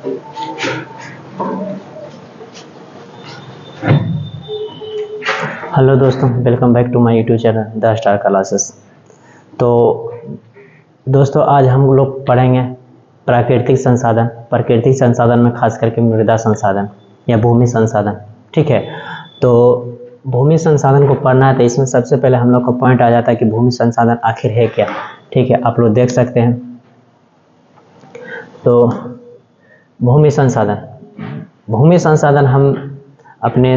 Hello दोस्तों, welcome back to my YouTube channel the star classes. तो दोस्तों, आज हम लोग पढ़ेंगे प्राकृतिक संसाधन। प्राकृतिक संसाधन में खास करके मृदा संसाधन या भूमि संसाधन। ठीक है, तो भूमि संसाधन को पढ़ना है तो इसमें सबसे पहले हम लोग का पॉइंट आ जाता है कि भूमि संसाधन आखिर है क्या। ठीक है, आप लोग देख सकते हैं। तो भूमि संसाधन हम अपने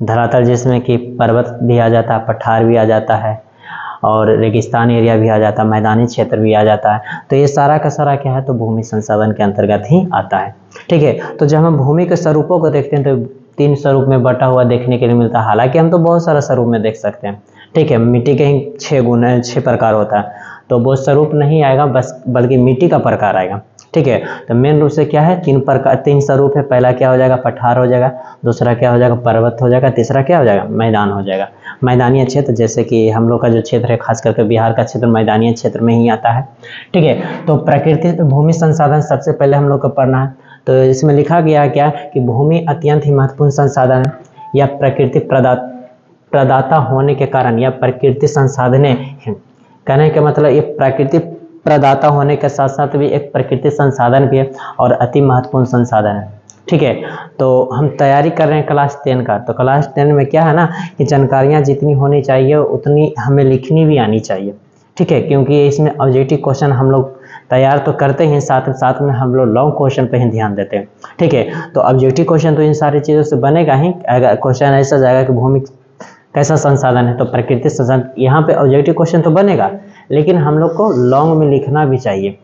धरातल जिसमें कि पर्वत भी आ जाता है, पठार भी आ जाता है और रेगिस्तान एरिया भी आ जाता है, मैदानी क्षेत्र भी आ जाता है। तो ये सारा का सारा क्या है, तो भूमि संसाधन के अंतर्गत ही आता है। ठीक है, तो जब हम भूमि के स्वरूपों को देखते हैं तो 3 स्वरूप में बटा हुआ देखने के लिए मिलता है। हालांकि हम तो बहुत सारा स्वरूप में देख सकते हैं। ठीक है, मिट्टी के ही 6 प्रकार होता है, तो वो स्वरूप नहीं आएगा बल्कि मिट्टी का प्रकार आएगा। ठीक है, तो मेन रूप से क्या है, 3 स्वरूप है। पहला क्या हो जाएगा, पठार हो जाएगा। दूसरा क्या हो जाएगा, पर्वत हो जाएगा। तीसरा क्या हो जाएगा, मैदान हो जाएगा। मैदानी क्षेत्र, जैसे कि हम लोग का जो क्षेत्र है, खास करके बिहार का क्षेत्र मैदानी क्षेत्र में ही आता है। ठीक है, तो प्राकृतिक भूमि संसाधन सबसे पहले हम लोग को पढ़ना है। तो इसमें लिखा गया क्या कि भूमि अत्यंत ही महत्वपूर्ण संसाधन है या प्राकृतिक प्रदाता होने के कारण या प्रकृति संसाधने हैं। कहने का मतलब ये प्राकृतिक प्रदाता होने के साथ साथ भी एक प्रकृति संसाधन भी है और अति महत्वपूर्ण संसाधन है। ठीक है, तो हम तैयारी कर रहे हैं क्लास 10 का। तो क्लास 10 में क्या है ना कि जानकारियाँ जितनी होनी चाहिए उतनी हमें लिखनी भी आनी चाहिए। ठीक है, क्योंकि इसमें ऑब्जेक्टिव क्वेश्चन हम लोग तैयार तो करते हैं, साथ में हम लोग लॉन्ग क्वेश्चन पे ही ध्यान देते हैं। ठीक है, तो ऑब्जेक्टिव क्वेश्चन तो इन सारी चीज़ों से बनेगा ही। अगर क्वेश्चन ऐसा जाएगा कि भूमि कैसा संसाधन है, तो प्राकृतिक संसाधन, यहाँ पे ऑब्जेक्टिव क्वेश्चन तो बनेगा, लेकिन हम लोग को लॉन्ग में लिखना भी चाहिए।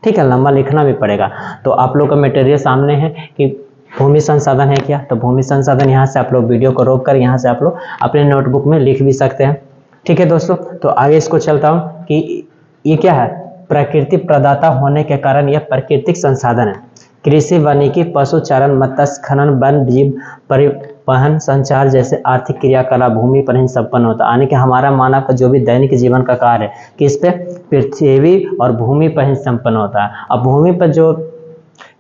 ठीक है, लंबा लिखना भी पड़ेगा। तो आप लोग का मटेरियल सामने है कि भूमि संसाधन है क्या। तो भूमि संसाधन यहाँ से आप लोग वीडियो को रोक कर यहाँ से आप लोग अपने नोटबुक में लिख भी सकते हैं। ठीक है दोस्तों, तो आगे इसको चलता हूँ कि ये क्या है, प्रकृति प्रदाता होने के कारण यह प्राकृतिक संसाधन है। कृषि, वानिकी, पशु चारण, मत्स्य खनन, वन जीव परिवहन, संचार जैसे आर्थिक क्रियाकलाप भूमि पर ही संपन्न होता है। यानी कि हमारा मानव का जो भी दैनिक जीवन का कार्य है किस पे, पृथ्वी और भूमि पर ही संपन्न होता है। अब भूमि पर जो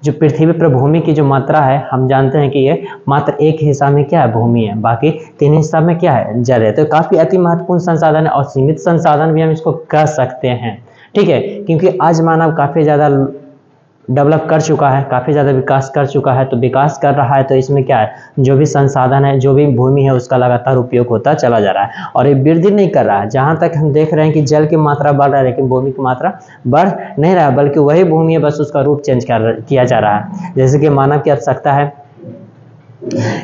पृथ्वी पर भूमि की जो मात्रा है, हम जानते हैं कि ये मात्र एक हिस्सा में क्या है, भूमि है, बाकी 3 हिस्सा में क्या है, जल है। तो काफी अति महत्वपूर्ण संसाधन है और सीमित संसाधन भी हम इसको कह सकते हैं। ठीक है, क्योंकि आज मानव काफी ज्यादा डेवलप कर चुका है, काफ़ी ज़्यादा विकास कर चुका है। तो विकास कर रहा है तो इसमें क्या है, जो भी संसाधन है, जो भी भूमि है, उसका लगातार उपयोग होता चला जा रहा है और ये वृद्धि नहीं कर रहा है। जहाँ तक हम देख रहे हैं कि जल की मात्रा बढ़ रहा है, लेकिन भूमि की मात्रा बढ़ नहीं रहा है, बल्कि वही भूमि है, बस उसका रूप चेंज किया जा रहा है। जैसे कि मानव की आवश्यकता है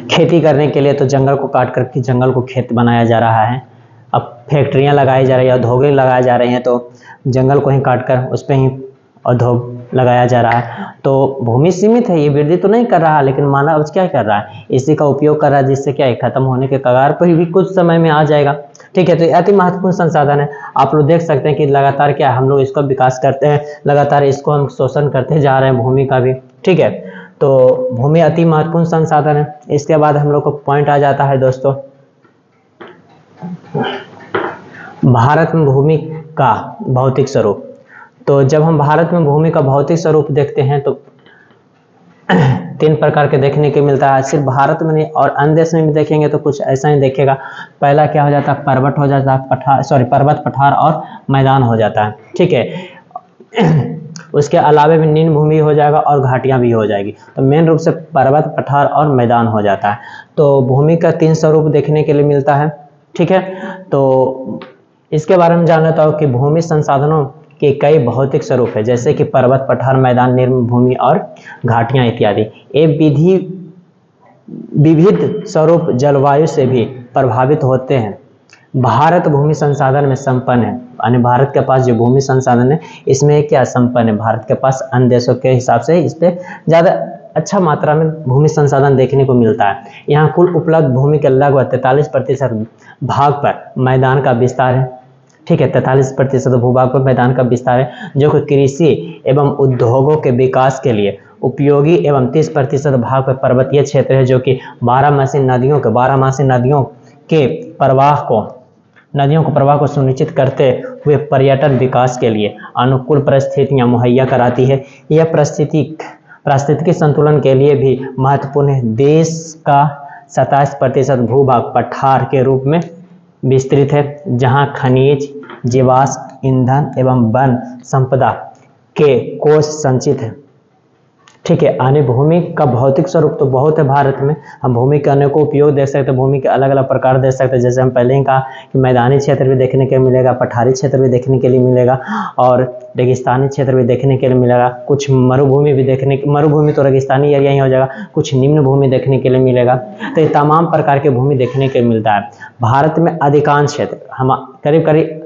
खेती करने के लिए, तो जंगल को काट करके जंगल को खेत बनाया जा रहा है। अब फैक्ट्रियाँ लगाई जा रही है, उद्योग लगाए जा रहे हैं, तो जंगल को ही काट कर उस पर ही उद्योग लगाया जा रहा है। तो भूमि सीमित है, ये वृद्धि तो नहीं कर रहा, लेकिन मानव क्या कर रहा है, इसी का उपयोग कर रहा है, जिससे क्या है, खत्म होने के कगार पर भी कुछ समय में आ जाएगा। ठीक है, तो अति महत्वपूर्ण संसाधन है। आप लोग देख सकते हैं कि लगातार क्या हम लोग इसका विकास करते हैं, लगातार इसको हम शोषण करते जा रहे हैं भूमि का भी। ठीक है, तो भूमि अति महत्वपूर्ण संसाधन है। इसके बाद हम लोग को पॉइंट आ जाता है दोस्तों, भारत में भूमि का भौतिक स्वरूप। तो जब हम भारत में भूमि का भौतिक स्वरूप देखते हैं तो 3 प्रकार के देखने के मिलता है। सिर्फ भारत में नहीं और अन्य देश में भी देखेंगे तो कुछ ऐसा ही देखेगा। पहला क्या हो जाता है, पर्वत हो जाता है, पर्वत, पठार और मैदान हो जाता है। ठीक है, उसके अलावे भी निम्न भूमि हो जाएगा और घाटियां भी हो जाएगी। तो मेन रूप से पर्वत, पठार और मैदान हो जाता है। तो भूमि का 3 स्वरूप देखने के लिए मिलता है। ठीक है, तो इसके बारे में जान लेता हूँ कि भूमि संसाधनों के कई भौतिक स्वरूप है, जैसे कि पर्वत, पठार, मैदान, निम्न भूमि और घाटियां इत्यादि। ये विविध स्वरूप जलवायु से भी प्रभावित होते हैं। भारत भूमि संसाधन में संपन्न है, यानी भारत के पास जो भूमि संसाधन है इसमें क्या संपन्न है। भारत के पास अन्य देशों के हिसाब से इस पे ज़्यादा अच्छा मात्रा में भूमि संसाधन देखने को मिलता है। यहाँ कुल उपलब्ध भूमि के लगभग 43% भाग पर मैदान का विस्तार है। ठीक है, 43% भूभाग पर मैदान का विस्तार है, जो कि कृषि एवं उद्योगों के विकास के लिए उपयोगी एवं 30% भाग पर पर्वतीय क्षेत्र है, जो कि बारहमासी नदियों के प्रवाह को सुनिश्चित करते हुए पर्यटन विकास के लिए अनुकूल परिस्थितियां मुहैया कराती है। यह पारिस्थितिकी संतुलन के लिए भी महत्वपूर्ण है। देश का 27% भूभाग पठार के रूप में विस्तृत है, जहां खनिज, जीवाश्म ईंधन एवं वन संपदा के कोष संचित है। ठीक है, यानी भूमि का भौतिक स्वरूप तो बहुत है भारत में। हम भूमि के अनेकों उपयोग देख सकते हैं, भूमि के अलग अलग प्रकार देख सकते हैं। जैसे हम पहले ही कहा कि मैदानी क्षेत्र भी देखने के मिलेगा, पठारी क्षेत्र भी देखने के लिए मिलेगा और रेगिस्तानी क्षेत्र भी देखने के लिए मिलेगा। कुछ मरुभूमि भी मरुभूमि तो रेगिस्तानी एरिया ही हो जाएगा, कुछ निम्न भूमि देखने के लिए मिलेगा। तो ये तमाम प्रकार के भूमि देखने के लिए मिलता है। भारत में अधिकांश क्षेत्र हम करीब करीब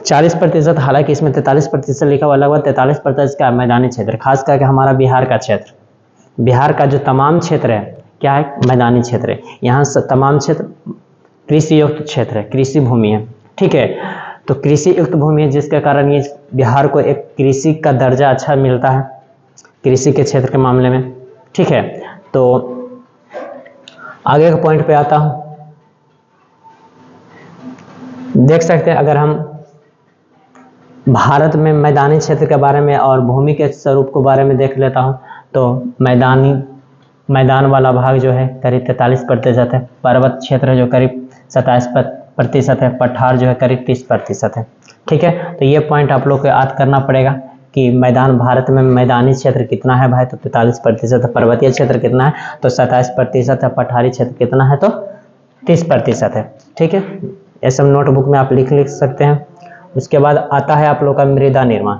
40%, हालांकि इसमें 43% लिखा हुआ, लगभग 43% का मैदानी क्षेत्र, खास करके हमारा बिहार का क्षेत्र, बिहार का जो तमाम क्षेत्र है क्या है, मैदानी क्षेत्र है। यहाँ से तमाम क्षेत्र कृषि युक्त क्षेत्र है, कृषि भूमि है। ठीक है, तो कृषि युक्त भूमि है, जिसके कारण ये बिहार को एक कृषि का दर्जा अच्छा मिलता है कृषि के क्षेत्र के मामले में। ठीक है, तो आगे के पॉइंट पे आता हूँ। देख सकते हैं, अगर हम भारत में मैदानी क्षेत्र के बारे में और भूमि के स्वरूप के बारे में देख लेता हूं, तो मैदान वाला भाग जो है करीब 43% है, पर्वत क्षेत्र जो करीब 27% है, पठार जो है करीब 30% है। ठीक है, तो ये पॉइंट आप लोग को याद करना पड़ेगा कि भारत में मैदानी क्षेत्र कितना है भाई, तो 43% है, पर्वतीय क्षेत्र कितना है तो 27% है, पठारी क्षेत्र कितना है तो 30% है। ठीक है, ये सब नोटबुक में आप लिख सकते हैं। उसके बाद आता है आप लोग का मृदा निर्माण।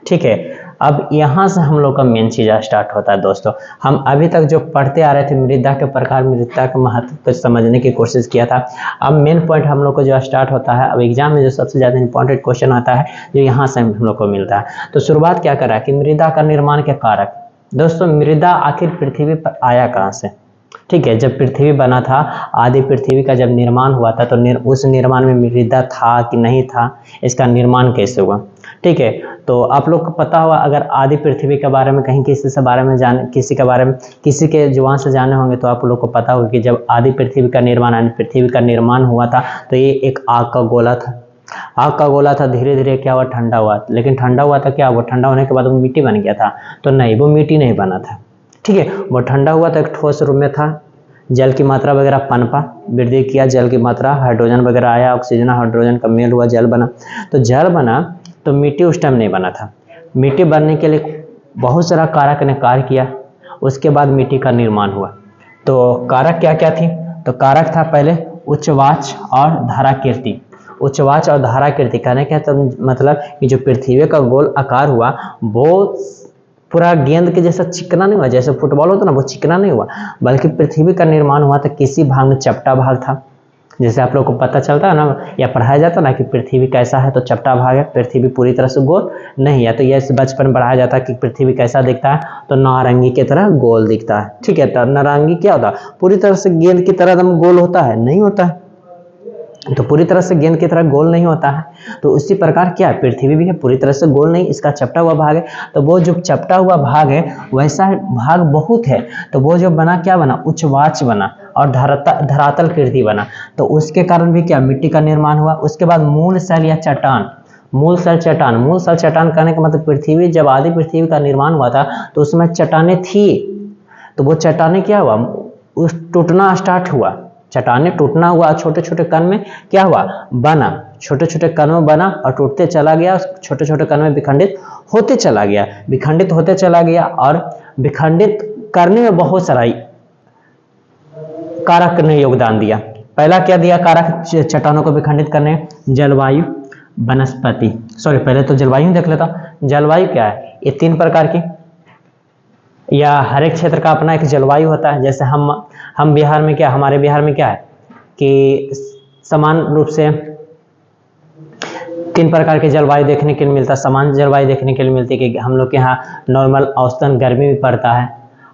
ठीक है, अब यहाँ से हम लोग का मेन चीज़ स्टार्ट होता है दोस्तों। हम अभी तक जो पढ़ते आ रहे थे मृदा के प्रकार, मृदा के महत्व को समझने की कोशिश किया था। अब मेन पॉइंट हम लोग को जो स्टार्ट होता है, अब एग्जाम में जो सबसे ज़्यादा इंपॉर्टेंट क्वेश्चन आता है जो यहाँ से हम लोग को मिलता है। तो शुरुआत क्या करा कि मृदा का निर्माण के कारक। दोस्तों, मृदा आखिर पृथ्वी पर आया कहाँ से? ठीक है, जब पृथ्वी बना था, आदि पृथ्वी का जब निर्माण हुआ था, तो उस निर्माण में मृदा था कि नहीं था, इसका निर्माण कैसे हुआ? ठीक है, तो आप लोग को पता होगा, अगर आदि पृथ्वी के बारे में कहीं किसी के जुबान से जाने होंगे तो आप लोग को पता होगा कि जब आदि पृथ्वी का निर्माण, यानी पृथ्वी का निर्माण हुआ था, तो ये एक आग का गोला था। आग का गोला था, धीरे धीरे क्या हुआ, ठंडा हुआ। लेकिन ठंडा हुआ था क्या हुआ, ठंडा होने के बाद वो मिट्टी बन गया था? तो नहीं, वो मिट्टी नहीं बना था। ठीक है, वो ठंडा हुआ तो एक ठोस रूप में था, जल की मात्रा वगैरह पनपा, वृद्धि किया जल की मात्रा, हाइड्रोजन वगैरह आया, ऑक्सीजन हाइड्रोजन का मेल हुआ, जल बना। तो जल बना तो मिट्टी उस टाइम नहीं बना था। मिट्टी बनने के लिए बहुत सारा कारक ने कार्य किया, उसके बाद मिट्टी का निर्माण हुआ। तो कारक क्या क्या थी? तो कारक था पहले उच्चवाच और धाराकृति। उच्चवाच और धाराकृति कहने का तो मतलब कि जो पृथ्वी का गोल आकार हुआ वो पूरा गेंद के जैसा चिकना नहीं हुआ, जैसे फुटबॉल होता ना, वो चिकना नहीं हुआ, बल्कि पृथ्वी का निर्माण हुआ तो किसी भाग में चपटा भाग था। जैसे आप लोग को पता चलता है ना, या पढ़ाया जाता ना कि पृथ्वी कैसा है तो चपटा भाग है, पृथ्वी पूरी तरह से गोल नहीं है। तो यह बचपन में पढ़ाया जाता है कि पृथ्वी कैसा दिखता है, तो नारंगी की तरह गोल दिखता है। ठीक है, तो नारंगी क्या होता है, पूरी तरह से गेंद की तरह एकदम गोल होता है? नहीं होता है। तो पूरी तरह से गेंद की तरह गोल नहीं होता है। तो उसी प्रकार क्या है, पृथ्वी भी है, पूरी तरह से गोल नहीं, इसका चपटा हुआ भाग है। तो वो जो चपटा हुआ भाग है वैसा भाग बहुत है, तो वो जो बना क्या बना, उच्चवाच बना और धरातल कृति बना। तो उसके कारण भी क्या, मिट्टी का निर्माण हुआ। उसके बाद मूल शैल या चट्टान, मूल शैल चट्टान कहने का मतलब पृथ्वी, जब आदि पृथ्वी का निर्माण हुआ था तो उसमें चट्टानें थी, तो वो चट्टानें क्या हुआ, उस टूटना स्टार्ट हुआ, चट्टानें टूटना हुआ, छोटे छोटे कण में क्या हुआ, बना, छोटे छोटे कण में बना और टूटते चला गया, छोटे छोटे कण में विखंडित होते चला गया और विखंडित करने में बहुत सारा कारक ने योगदान दिया। पहला क्या दिया कारक चट्टानों को विखंडित करने, जलवायु, वनस्पति, पहले तो जलवायु देख लेता। जलवायु क्या है, ये 3 प्रकार की, या हर एक क्षेत्र का अपना एक जलवायु होता है। जैसे हम बिहार में क्या, हमारे बिहार में क्या है कि समान रूप से 3 प्रकार के जलवायु देखने के लिए मिलता है। समान जलवायु देखने के लिए मिलती है कि हम लोग के यहाँ नॉर्मल औसतन गर्मी भी पड़ता है,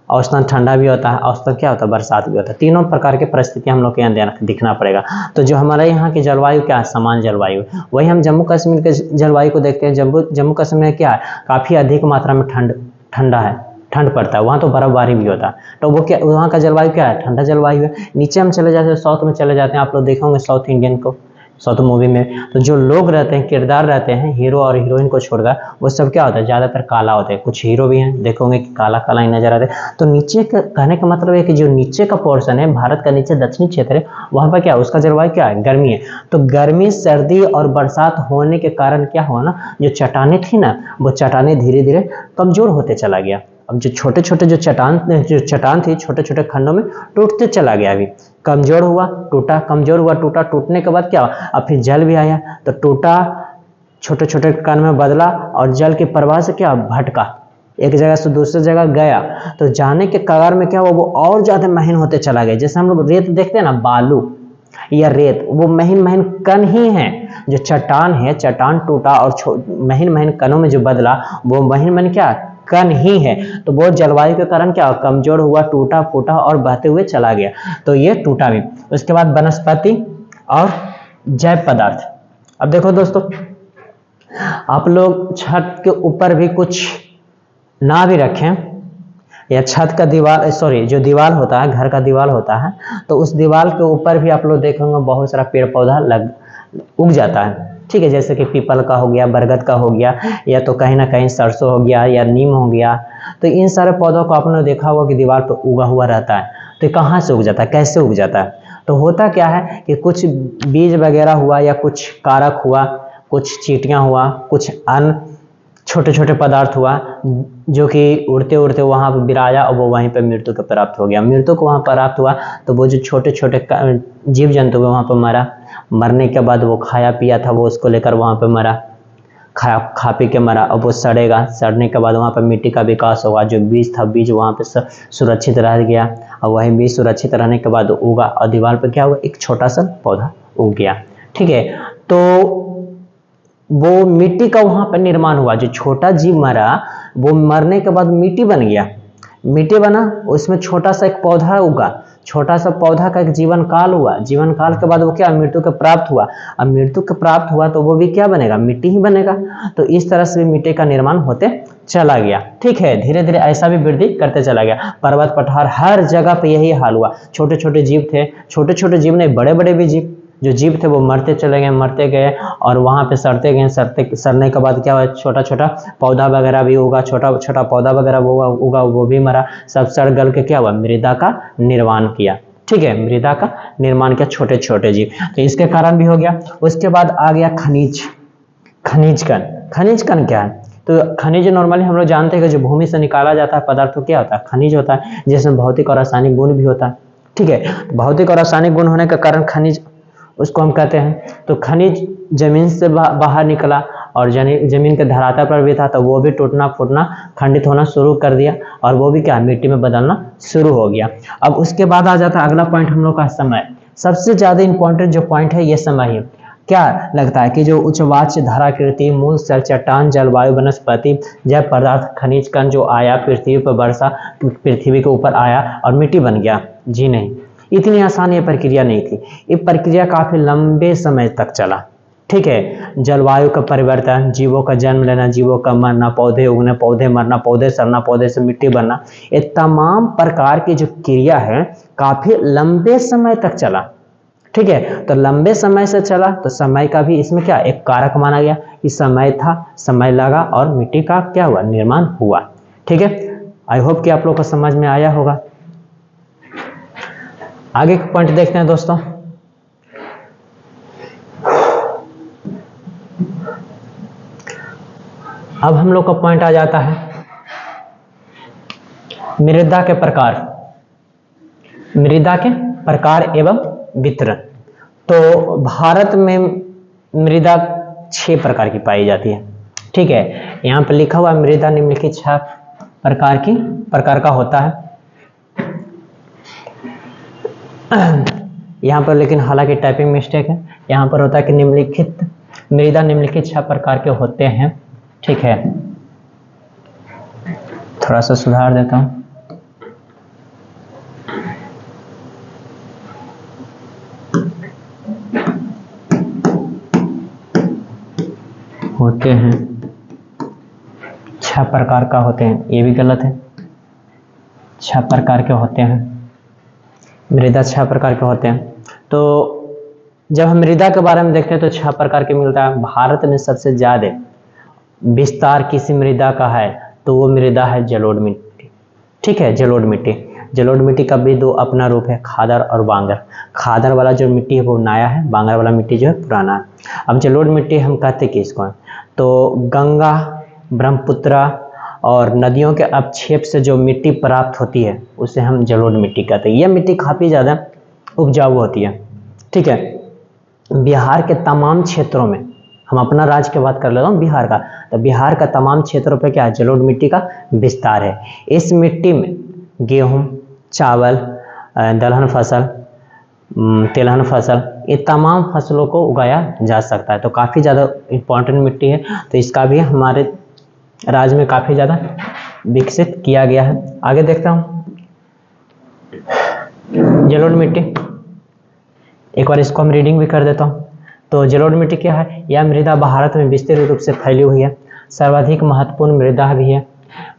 औसतन ठंडा भी होता है, औसतन क्या होता है, बरसात भी होता है। तीनों प्रकार की परिस्थिति हम लोग के यहाँ दिखना पड़ेगा। तो जो हमारे यहाँ की जलवायु क्या है, समान जलवायु। वही हम जम्मू कश्मीर के जलवायु को देखते हैं। जम्मू कश्मीर में क्या है, काफ़ी अधिक मात्रा में ठंड पड़ता है, वहाँ तो बर्फबारी भी होता है। तो वो क्या, वहाँ का जलवायु क्या है, ठंडा जलवायु है। नीचे हम चले जाते हैं, साउथ में चले जाते हैं, आप लोग देखेंगे साउथ इंडियन को साउथ मूवी में, तो जो लोग रहते हैं, किरदार रहते हैं हीरो और हीरोइन को छोड़कर, वो सब क्या होता है, ज़्यादातर काला होते हैं। कुछ हीरो भी हैं देखोगे कि काला काला ही नजर आते हैं। तो नीचे का कहने का मतलब है कि जो नीचे का पोर्शन है, भारत का नीचे दक्षिणी क्षेत्र है, वहाँ पर क्या, उसका जलवायु क्या है, गर्मी है। तो गर्मी, सर्दी और बरसात होने के कारण क्या हुआ ना, जो चट्टानें थी ना, वो चट्टानें धीरे धीरे कमजोर होते चला गया। अब जो छोटे छोटे जो चट्टान थी, छोटे छोटे खंडों में टूटते चला गया। अभी कमजोर हुआ, टूटा, कमजोर हुआ, टूटा, टूटने के बाद क्या हुआ, अब फिर जल भी आया तो टूटा, छोटे छोटे कण में बदला और जल के प्रवाह से क्या भटका, एक जगह से दूसरी जगह गया। तो जाने के कगार में क्या हुआ, वो और ज्यादा महीन होते चला गया। जैसे हम लोग रेत देखते हैं ना, बालू या रेत, वो महीन महीन कण ही है। जो चट्टान है, चट्टान टूटा और महीन महीन कणों में जो बदला, वो महीन महीन क्या, कण ही है। तो वो जलवायु के कारण क्या, कमजोर हुआ, टूटा फूटा और बहते हुए चला गया। तो ये टूटा भी। उसके बाद वनस्पति और जैव पदार्थ। अब देखो दोस्तों, आप लोग छत के ऊपर भी कुछ ना भी रखें, या छत का दीवार, सॉरी, जो दीवार होता है, घर का दीवार होता है, तो उस दीवार के ऊपर भी आप लोग देखेंगे बहुत सारा पेड़ पौधा उग जाता है। ठीक है, जैसे कि पीपल का हो गया, बरगद का हो गया, या तो कहीं ना कहीं सरसों हो गया या नीम हो गया। तो इन सारे पौधों को आपने देखा होगा कि दीवार पर उगा हुआ रहता है। तो कहाँ से उग जाता है, कैसे उग जाता है? तो होता क्या है कि कुछ बीज वगैरह हुआ, या कुछ कारक हुआ, कुछ चींटियाँ हुआ, कुछ अन्य छोटे छोटे पदार्थ हुआ, जो कि उड़ते उड़ते वहाँ पर बिराया और वो वहीं पर मृत्यु को प्राप्त हो गया। मृत्यु को वहाँ प्राप्त हुआ तो वो जो छोटे छोटे जीव जंतु वहाँ पर मरा। मरने के बाद वो खाया पिया था, वो उसको लेकर वहाँ पे मरा, खा पी के मरा। अब वो सड़ेगा, सड़ने के बाद वहाँ पर मिट्टी का विकास होगा। जो बीज था, बीज वहाँ पे सुरक्षित रह गया, और वही बीज सुरक्षित रहने के बाद उगा, और दीवार पे क्या हुआ, एक छोटा सा पौधा उग गया। ठीक है, तो वो मिट्टी का वहाँ पर निर्माण हुआ। जो छोटा जीव मरा, वो मरने के बाद मिट्टी बन गया, मिट्टी बना, उसमें छोटा सा एक पौधा उगा, छोटा सा पौधा का एक जीवन काल हुआ। जीवन काल के बाद वो क्या, मृत्यु के प्राप्त हुआ। अब मृत्यु के प्राप्त हुआ तो वो भी क्या बनेगा, मिट्टी ही बनेगा। तो इस तरह से भी मिट्टी का निर्माण होते चला गया। ठीक है, धीरे धीरे ऐसा भी वृद्धि करते चला गया। पर्वत पठार हर जगह पे यही हाल हुआ। छोटे छोटे जीव थे, छोटे छोटे जीव नहीं, बड़े बड़े भी जीव, जो जीव थे वो मरते चले गए, मरते गए, और वहाँ पे सड़ते गए। सड़ने के बाद क्या हुआ, छोटा छोटा पौधा वगैरह भी उगा, छोटा छोटा पौधा वगैरह उगा, वो भी मरा। सब सड़ गल के क्या हुआ, मृदा का निर्माण किया। ठीक है, मृदा का निर्माण किया छोटे छोटे जीव। तो इसके कारण भी हो गया। उसके बाद आ गया खनिज, खनिज कण। खनिज कण क्या है? तो खनिज नॉर्मली हम लोग जानते हैं कि जो भूमि से निकाला जाता है पदार्थ, तो क्या होता है, खनिज होता है, जिसमें भौतिक और रासायनिक गुण भी होता है। ठीक है, भौतिक और रासायनिक गुण होने के कारण खनिज उसको हम कहते हैं। तो खनिज जमीन से बाहर निकला और जमीन के धरातल पर भी था, तो वो भी टूटना फूटना, खंडित होना शुरू कर दिया, और वो भी क्या, मिट्टी में बदलना शुरू हो गया। अब उसके बाद आ जाता है अगला पॉइंट हम लोग का, समय। सबसे ज्यादा इंपॉर्टेंट जो पॉइंट है ये समय है। क्या लगता है कि जो उच्चवाच्य, धाराकृति, मूल स्थल, चट्टान, जलवायु, वनस्पति, जैव पदार्थ, खनिज कण जो आया पृथ्वी पर, वर्षा पृथ्वी के ऊपर आया और मिट्टी बन गया? जी नहीं, इतनी आसान ये प्रक्रिया नहीं थी। ये प्रक्रिया काफी लंबे समय तक चला। ठीक है, जलवायु का परिवर्तन, जीवों का जन्म लेना, जीवों का मरना, पौधे उगने, पौधे मरना, पौधे सड़ना, पौधे से मिट्टी बनना, ये तमाम प्रकार की जो क्रिया है काफी लंबे समय तक चला। ठीक है, तो लंबे समय से चला तो समय का भी इसमें क्या, एक कारक माना गया कि समय था, समय लगा और मिट्टी का क्या हुआ, निर्माण हुआ। ठीक है, आई होप कि आप लोग को समझ में आया होगा। आगे का पॉइंट देखते हैं दोस्तों। अब हम लोग का पॉइंट आ जाता है मृदा के प्रकार, मृदा के प्रकार एवं वितरण। तो भारत में मृदा 6 प्रकार की पाई जाती है। ठीक है, यहाँ पर लिखा हुआ मृदा निम्नलिखित 6 प्रकार का होता है। यहाँ पर लेकिन हालांकि टाइपिंग मिस्टेक है, यहाँ पर होता है कि निम्नलिखित मृदा निम्नलिखित 6 प्रकार के होते हैं। ठीक है, थोड़ा सा सुधार देता हूँ। होते हैं 6 प्रकार का होते हैं, ये भी गलत है। 6 प्रकार के होते हैं, मृदा 6 प्रकार के होते हैं। तो जब हम मृदा के बारे में देखते हैं तो 6 प्रकार के मिलता है। भारत में सबसे ज्यादा विस्तार किसी मृदा का है तो वो मृदा है जलोढ़ मिट्टी। ठीक है, जलोढ़ मिट्टी। जलोढ़ मिट्टी का भी दो अपना रूप है, खादर और बांगर। खादर वाला जो मिट्टी है वो नया है, बांगर वाला मिट्टी जो है पुराना है। अब जलोढ़ मिट्टी हम कहते किसको हैं, तो गंगा, ब्रह्मपुत्र और नदियों के अपक्षेप से जो मिट्टी प्राप्त होती है उसे हम जलोढ़ मिट्टी कहते हैं। यह मिट्टी काफ़ी ज़्यादा उपजाऊ होती है। ठीक है, बिहार के तमाम क्षेत्रों में, हम अपना राज्य की बात कर लेता हूँ बिहार का, तो बिहार का तमाम क्षेत्रों पे क्या है, जलोढ़ मिट्टी का विस्तार है। इस मिट्टी में गेहूँ, चावल, दलहन फसल, तिलहन फसल, ये तमाम फसलों को उगाया जा सकता है। तो काफ़ी ज़्यादा इम्पोर्टेंट मिट्टी है, तो इसका भी हमारे राज्य में काफ़ी ज़्यादा विकसित किया गया है। आगे देखता हूँ जलोढ़ मिट्टी, एक बार इसको हम रीडिंग भी कर देता हूँ। तो जलोढ़ मिट्टी क्या है, यह मृदा भारत में विस्तृत रूप से फैली हुई है, सर्वाधिक महत्वपूर्ण मृदा भी है।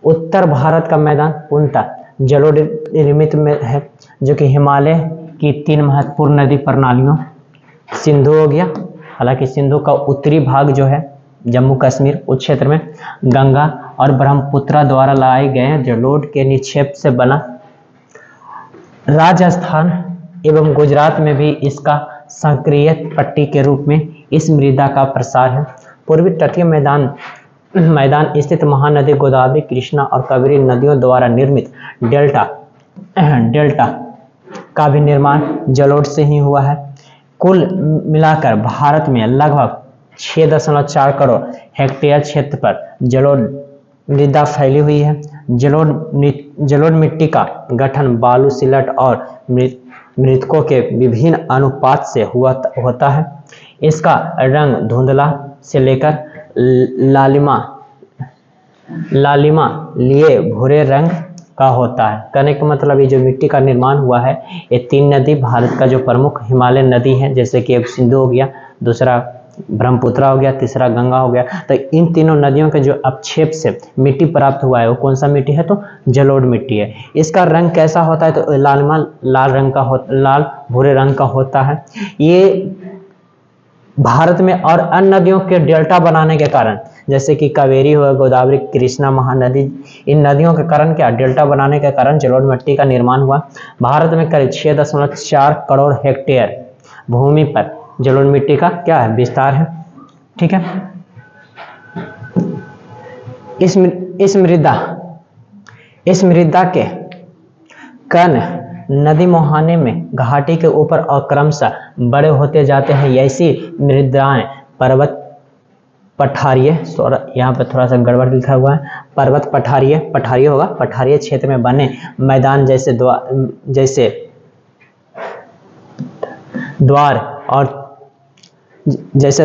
उत्तर भारत का मैदान पूर्णतः जलोढ़ निर्मित में है, जो कि हिमालय की 3 महत्वपूर्ण नदी प्रणालियों, सिंधु हो गया, हालांकि सिंधु का उत्तरी भाग जो है जम्मू कश्मीर उस क्षेत्र में, गंगा और ब्रह्मपुत्र द्वारा लाए गए जलोढ़ के निक्षेप से बना। राजस्थान एवं गुजरात में भी इसका सक्रिय पट्टी के रूप में इस मृदा का प्रसार है। पूर्वी तटीय मैदान स्थित महानदी गोदावरी, कृष्णा और कावेरी नदियों द्वारा निर्मित डेल्टा का भी निर्माण जलोढ़ से ही हुआ है। कुल मिलाकर भारत में लगभग 6.4 करोड़ हेक्टेयर क्षेत्र पर जलोढ़ मृदा फैली हुई है। जलोढ़ मिट्टी का गठन बालू, सिलट और मृतकों के विभिन्न अनुपात से होता है। इसका रंग धुंधला से लेकर लालिमा लिए भूरे रंग का होता है। कहने का मतलब ये जो मिट्टी का निर्माण हुआ है, ये 3 नदी भारत का जो प्रमुख हिमालय नदी है, जैसे कि एक सिंधु हो गया, दूसरा ब्रह्मपुत्र हो गया, तीसरा गंगा हो गया, तो इन तीनों नदियों के जो अपक्षेप से मिट्टी प्राप्त हुआ है वो कौन सा मिट्टी है, तो जलोढ़ मिट्टी है। इसका रंग कैसा होता है, तो लाल भूरे रंग का होता है। ये भारत में और अन्य नदियों के डेल्टा बनाने के कारण, जैसे कि कावेरी हो, गोदावरी, कृष्णा, महानदी, इन नदियों के कारण क्या, डेल्टा बनाने के कारण जलोढ़ मिट्टी का निर्माण हुआ। भारत में करीब 6.4 करोड़ हेक्टेयर भूमि पर जलोढ़ मिट्टी का क्या है, विस्तार है। ठीक है, इस मृदा के कण नदी मुहाने में घाटी के ऊपर और क्रमशः बड़े होते जाते हैं। ऐसी मृदाएं पर्वत पठारीय, यहाँ पर थोड़ा सा गड़बड़ लिखा हुआ है, पर्वत पठारीय होगा, पठारीय क्षेत्र में बने मैदान जैसे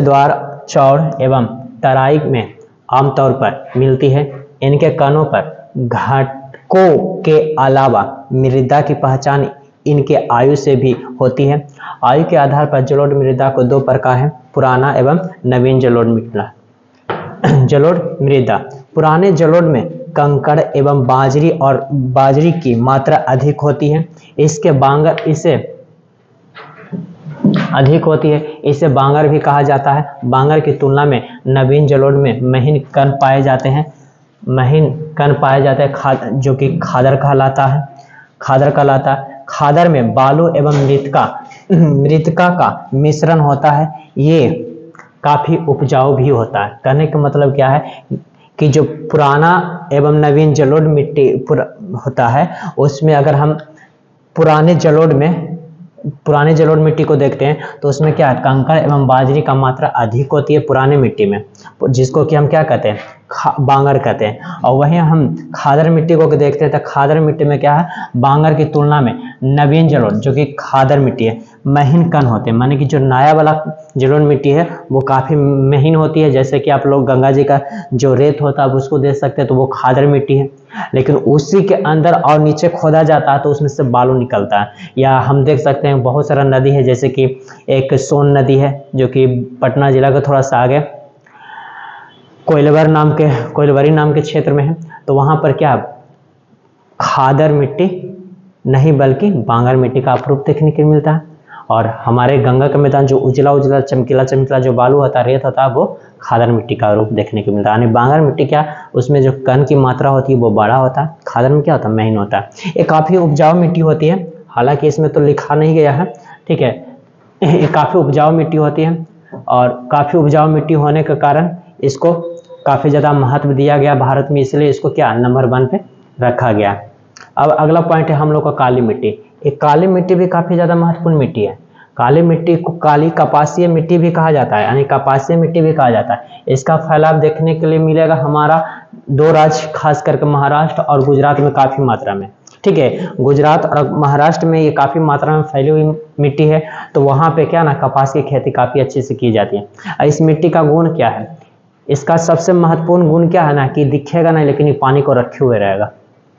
द्वार, चौड़ एवं तराई में आमतौर पर मिलती है। इनके कणों पर घटकों के अलावा मृदा की पहचान इनके आयु से भी होती है। आयु के आधार पर जलोढ़ मृदा को 2 प्रकार है, पुराना एवं नवीन जलोढ़ मृदा। पुराने जलोढ़ में कंकड़ एवं बाजरी की मात्रा अधिक होती है। इसे बांगर भी कहा जाता है। बांगर की तुलना में नवीन जलोढ़ में महीन कण पाए जाते हैं, जो कि खादर कहलाता है। खादर में बालू एवं मृतिका का मिश्रण होता है। ये काफी उपजाऊ भी होता है। कहने का मतलब क्या है कि जो पुराना एवं नवीन जलोढ़ मिट्टी होता है, उसमें अगर हम पुराने जलोढ़ मिट्टी को देखते हैं तो उसमें क्या है, कंकड़ एवं बाजरी का मात्रा अधिक होती है पुराने मिट्टी में, जिसको कि हम क्या कहते हैं, बांगर कहते हैं। और वहीं हम खादर मिट्टी को देखते हैं तो खादर मिट्टी में क्या है, बांगर की तुलना में नवीन जलोढ़ जो कि खादर मिट्टी है, महीन कण होते हैं। माने कि जो नया वाला जलोढ़ मिट्टी है वो काफ़ी महीन होती है। जैसे कि आप लोग गंगा जी का जो रेत होता है आप उसको देख सकते हैं, तो वो खादर मिट्टी है। लेकिन उसी के अंदर और नीचे खोदा जाता है तो उसमें से बालू निकलता है। या हम देख सकते हैं बहुत सारा नदी है, जैसे कि एक सोन नदी है जो कि पटना जिला का थोड़ा सा आगे कोइलवरी नाम के क्षेत्र में है। तो वहाँ पर क्या खादर मिट्टी नहीं बल्कि बांगर मिट्टी का अपरूप देखने को मिलता है। और हमारे गंगा का मैदान जो उजला उजला चमकीला चमकीला जो बालू होता है, रेत होता है, वो खादर मिट्टी का रूप देखने को मिलता है। यानी बांगर मिट्टी क्या, उसमें जो कण की मात्रा होती है वो बड़ा होता है, खादर में क्या होता है, महीन होता है। ये काफ़ी उपजाऊ मिट्टी होती है, हालांकि इसमें तो लिखा नहीं गया है, ठीक है। ये काफ़ी उपजाऊ मिट्टी होती है और काफ़ी उपजाऊ मिट्टी होने के कारण इसको काफ़ी ज़्यादा महत्व दिया गया भारत में, इसलिए इसको क्या नंबर 1 पे रखा गया। अब अगला पॉइंट है हम लोग का काली मिट्टी। एक काली मिट्टी भी काफ़ी ज़्यादा महत्वपूर्ण मिट्टी है। काली मिट्टी को काली कपासीय मिट्टी भी कहा जाता है, यानी कपासीय मिट्टी भी कहा जाता है। इसका फैलाव देखने के लिए मिलेगा हमारा 2 राज्य, खास करके महाराष्ट्र और गुजरात में काफ़ी मात्रा में, ठीक है। गुजरात और महाराष्ट्र में ये काफ़ी मात्रा में फैली हुई मिट्टी है, तो वहाँ पे क्या ना कपास की खेती काफ़ी अच्छे से की जाती है। इस मिट्टी का गुण क्या है, इसका सबसे महत्वपूर्ण गुण क्या है ना कि दिखेगा नहीं लेकिन ये पानी को रखे हुए रहेगा,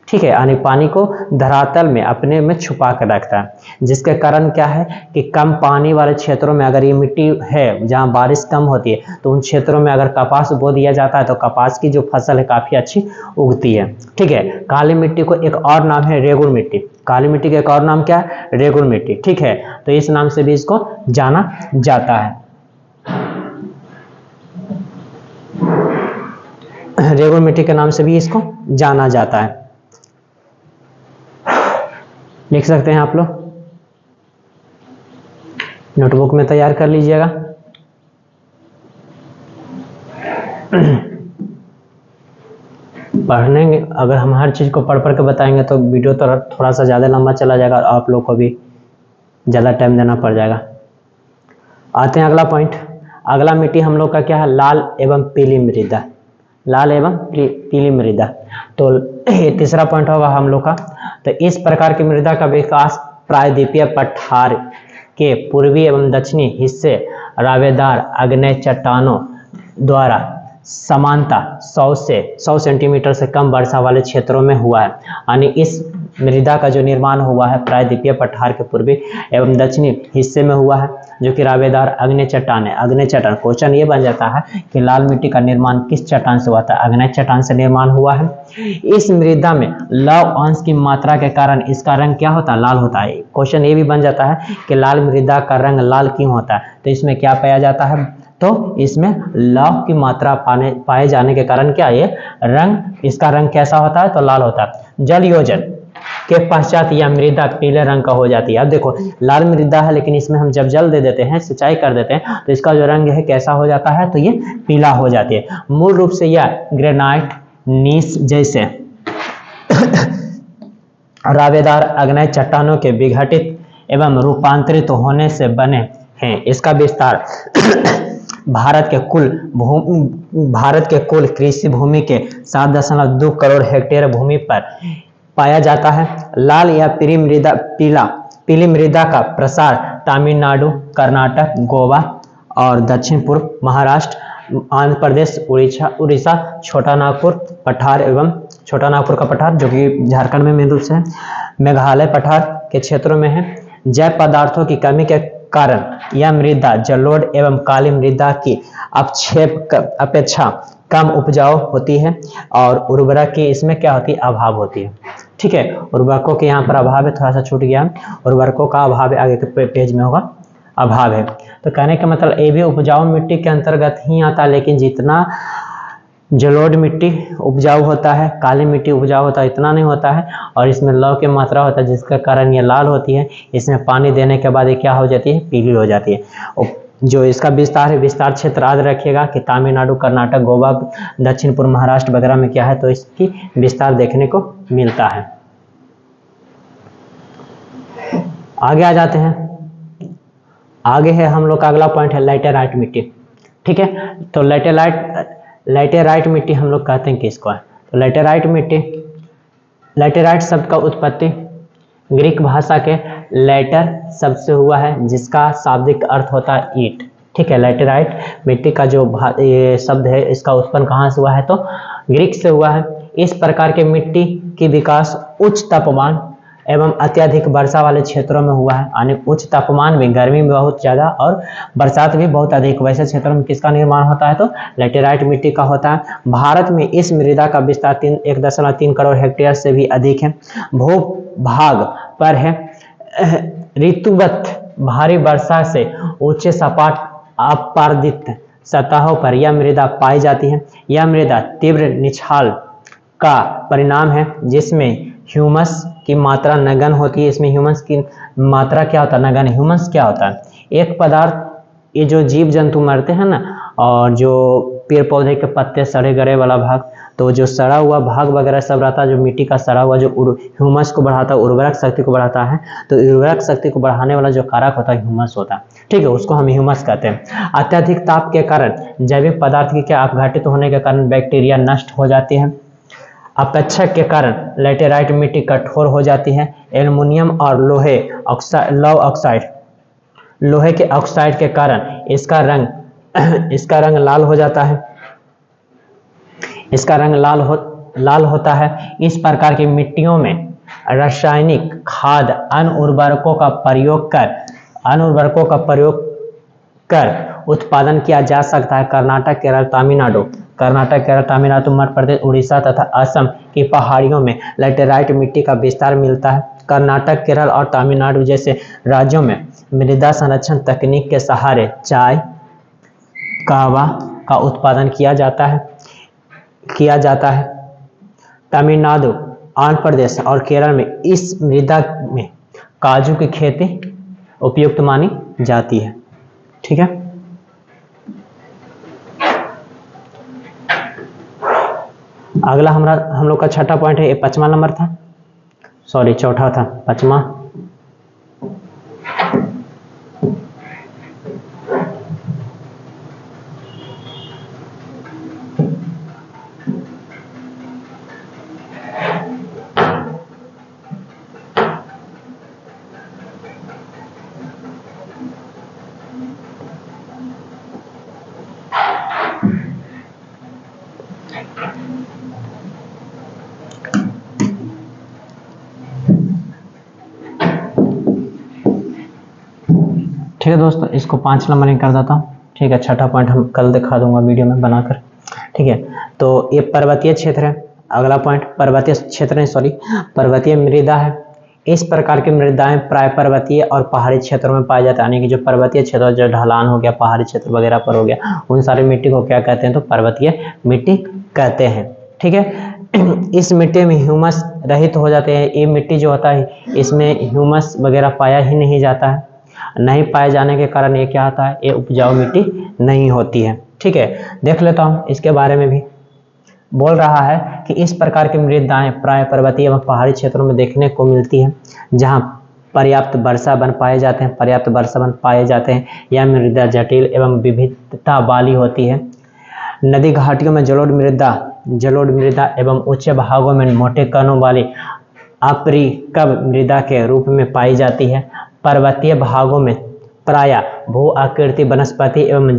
ठीक है। यानी पानी को धरातल में अपने में छुपा कर रखता है, जिसके कारण क्या है कि कम पानी वाले क्षेत्रों में अगर ये मिट्टी है जहाँ बारिश कम होती है, तो उन क्षेत्रों में अगर कपास बो दिया जाता है तो कपास की जो फसल है काफ़ी अच्छी उगती है, ठीक है। काली मिट्टी को एक और नाम है रेगुड़ मिट्टी। काली मिट्टी का एक और नाम क्या है, रेगुड़ मिट्टी, ठीक है। तो इस नाम से भी इसको जाना जाता है, रेगुड़ मिट्टी के नाम से भी इसको जाना जाता है। लिख सकते हैं आप लोग, नोटबुक में तैयार कर लीजिएगा। पढ़ने अगर हम हर चीज़ को पढ़ पढ़ के बताएंगे तो वीडियो तो थोड़ा सा ज़्यादा लंबा चला जाएगा और आप लोग को भी ज़्यादा टाइम देना पड़ जाएगा। आते हैं अगला पॉइंट। अगला मिट्टी हम लोग का क्या है, लाल एवं पीली मृदा। लाल एवं पीली मृदा, तो ये तीसरा पॉइंट होगा हम लोग का। तो इस प्रकार की मृदा का विकास प्रायद्वीपीय पठार के पूर्वी एवं दक्षिणी हिस्से रावेदार आग्नेय चट्टानों द्वारा समानता 100 सेंटीमीटर से कम वर्षा वाले क्षेत्रों में हुआ है। यानी इस मृदा का जो निर्माण हुआ है प्रायद्वीपीय पठार के पूर्वी एवं दक्षिणी हिस्से में हुआ है, जो कि रावेदार आग्नेय चट्टान है। आग्नेय चट्टान, क्वेश्चन ये बन जाता है कि लाल मिट्टी का निर्माण किस चट्टान से हुआ था, आग्नेय चट्टान से निर्माण हुआ है। इस मृदा में लवण अंश की मात्रा के कारण इसका रंग क्या होता है, लाल होता है। क्वेश्चन ये भी बन जाता है कि लाल मृदा का रंग लाल क्यों होता है, तो इसमें क्या पाया जाता है, तो इसमें लवण की मात्रा पाए जाने के कारण क्या ये रंग, इसका रंग कैसा होता है, तो लाल होता है। जल योजन के पश्चात यह मृदा पीले रंग का हो जाती है। अब देखो लाल मृदा है लेकिन इसमें हम जब जल दे देते हैं, सिंचाई कर देते हैं, तो इसका जो रंग है कैसा हो जाता है, तो ये पीला हो जाती है। मूल रूप से यह ग्रेनाइट नीस जैसे रावेदार आग्नेय चट्टानों के विघटित एवं रूपांतरित होने से बने हैं। इसका विस्तार भारत के कुल कृषि भूमि के 7.2 करोड़ हेक्टेयर भूमि पर पाया जाता है। लाल या पीली मृदा का प्रसार तमिलनाडु, कर्नाटक, गोवा और दक्षिण पूर्व महाराष्ट्र, आंध्र प्रदेश, उड़ीसा, छोटा नागपुर पठार एवं छोटा नागपुर का पठार जो कि झारखंड में मेन रूप से है, मेघालय पठार के क्षेत्रों में है। जैव पदार्थों की कमी के कारण यह मृदा जलोढ़ एवं काली मृदा की अपेक्षा कम उपजाऊ होती है और उर्वरक की इसमें क्या होती है, अभाव होती है, ठीक है। उर्वरकों के यहाँ पर अभाव है, थोड़ा सा छूट गया, उर्वरकों का अभाव है, आगे के पेज में होगा अभाव है। तो कहने का मतलब ये भी उपजाऊ मिट्टी के अंतर्गत ही आता है, लेकिन जितना जलोढ़ मिट्टी उपजाऊ होता है, काली मिट्टी उपजाऊ होता है, इतना नहीं होता है। और इसमें लवण की मात्रा होता है जिसके कारण ये लाल होती है। इसमें पानी देने के बाद ये क्या हो जाती है, पीली हो जाती है। जो इसका विस्तार है, विस्तार क्षेत्र याद रखिएगा कि तमिलनाडु, कर्नाटक, गोवा, दक्षिण पूर्व महाराष्ट्र वगैरह में क्या है, तो इसकी विस्तार देखने को मिलता है। आगे आ जाते हैं। आगे है हम लोग का अगला पॉइंट है लैटेराइट मिट्टी, ठीक है। तो लैटेराइट मिट्टी हम लोग कहते हैं किसको है, तो लैटेराइट शब्द का उत्पत्ति ग्रीक भाषा के लैटर शब्द से हुआ है, जिसका शाब्दिक अर्थ होता है ईंट, ठीक है। लैटेराइट मिट्टी का जो ये शब्द है, इसका उत्पन्न कहाँ से हुआ है, तो ग्रीक से हुआ है। इस प्रकार के मिट्टी की विकास उच्च तापमान एवं अत्यधिक वर्षा वाले क्षेत्रों में हुआ है। यानी उच्च तापमान में, गर्मी में बहुत ज़्यादा और बरसात भी बहुत अधिक, वैसे क्षेत्रों में किसका निर्माण होता है, तो लैटेराइट मिट्टी का होता है। भारत में इस मृदा का विस्तार 1.3 करोड़ हेक्टेयर से भी अधिक है। भूभाग पर है ऋतुवत भारी वर्षा से ऊंचे सपाट अपारदित सतहों पर यह मृदा पाई जाती है। यह मृदा तीव्र निछाल का परिणाम है, जिसमें ह्यूमस की मात्रा नगण्य होती है। इसमें ह्यूमस की मात्रा क्या होता है? नगण्य। ह्यूमस क्या होता है? एक पदार्थ, ये जो जीव जंतु मरते हैं ना, और जो पेड़ पौधे के पत्ते सड़े गले वाला भाग, तो जो सड़ा हुआ भाग वगैरह सब रहता है, जो मिट्टी का सड़ा हुआ, जो ह्यूमस को बढ़ाता है, उर्वरक शक्ति को बढ़ाता है, तो उर्वरक शक्ति को बढ़ाने वाला जो कारक होता है ह्यूमस होता है। ठीक है, उसको हम ह्यूमस कहते हैं। अत्यधिक ताप के कारण जैविक पदार्थ की क्या अपघटित होने के कारण बैक्टीरिया नष्ट हो जाती है। अपेक्षक के कारण लैटेराइट मिट्टी कठोर हो जाती है। एल्युमिनियम और लोहे के ऑक्साइड के कारण इसका रंग लाल हो जाता है। इसका रंग लाल होता है। इस प्रकार की मिट्टियों में रासायनिक खाद अन्य उर्वरकों का प्रयोग कर उत्पादन किया जा सकता है। कर्नाटक, केरल, तमिलनाडु, मध्य प्रदेश, उड़ीसा तथा असम की पहाड़ियों में लैटेराइट मिट्टी का विस्तार मिलता है। कर्नाटक, केरल और तमिलनाडु जैसे राज्यों में मृदा संरक्षण तकनीक के सहारे चाय, कहवा का उत्पादन किया जाता है। तमिलनाडु, आंध्र प्रदेश और केरल में इस मृदा में काजू की खेती उपयुक्त मानी जाती है। ठीक है, अगला हम लोग का छठा पॉइंट है, ये 5वां नंबर था, सॉरी चौथा था, 5वां। ठीक है दोस्तों, इसको 5 नंबर कर देता हूँ। ठीक है, छठा पॉइंट हम कल दिखा दूंगा वीडियो में बनाकर। ठीक है, तो ये पर्वतीय क्षेत्र है। अगला पॉइंट पर्वतीय मृदा है। इस प्रकार की मृदाएं प्राय पर्वतीय और पहाड़ी क्षेत्रों में पाई जाती है। यानी कि जो पर्वतीय क्षेत्र, जो ढलान हो गया, पहाड़ी क्षेत्र वगैरह पर हो गया, उन सारी मिट्टी को क्या कहते हैं? तो पर्वतीय मिट्टी कहते हैं। ठीक है, इस मिट्टी में ह्यूमस रहित हो जाते हैं। ये मिट्टी जो होता है, इसमें ह्यूमस वगैरह पाया ही नहीं जाता है। नहीं पाए जाने के कारण ये क्या होता है? ये उपजाऊ मिट्टी नहीं होती है। ठीक है, देख लेता हूँ इसके बारे में भी। बोल रहा है कि इस प्रकार की मृदाएं प्राय पर्वतीय एवं पहाड़ी क्षेत्रों में देखने को मिलती है, जहां पर्याप्त वर्षावन पाए जाते हैं। यह मृदा जटिल एवं विविधता वाली होती है। नदी घाटियों में जलोढ़ मृदा एवं उच्च भागों में मोटे कणों वाली अपरिकव मृदा के रूप में पाई जाती है। पर्वतीय भागों में प्रायः भू आकृति, वनस्पति एवं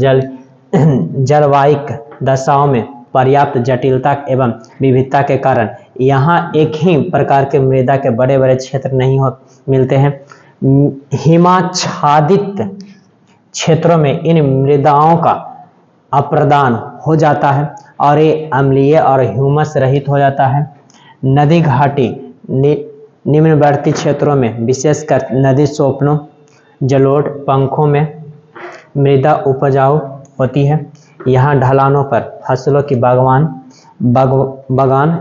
जलवायिक दशाओं में पर्याप्त जटिलता एवं विविधता के कारण यहाँ एक ही प्रकार के मृदा के बड़े बड़े क्षेत्र नहीं मिलते हैं। हिमाच्छादित क्षेत्रों में इन मृदाओं का अप्रदान हो जाता है और ये अम्लीय और ह्यूमस रहित हो जाता है। नदी घाटी निम्नवर्ती क्षेत्रों में, विशेषकर नदी सोपनों, जलोढ़ पंखों में मृदा उपजाऊ होती है। यहाँ ढलानों पर फसलों की बागान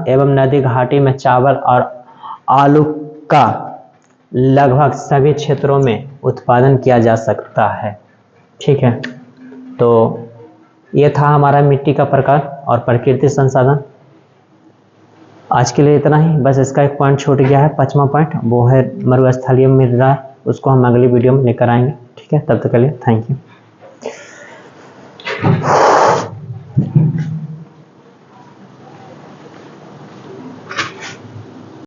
एवं नदी घाटी में चावल और आलू का लगभग सभी क्षेत्रों में उत्पादन किया जा सकता है। ठीक है, तो ये था हमारा मिट्टी का प्रकार और प्रकृति संसाधन। आज के लिए इतना ही, बस इसका एक पॉइंट छूट गया है, 5वां पॉइंट, वो है मरुस्थलीय मृदा। उसको हम अगली वीडियो में लेकर आएंगे। ठीक है, तब तक के लिए थैंक यू।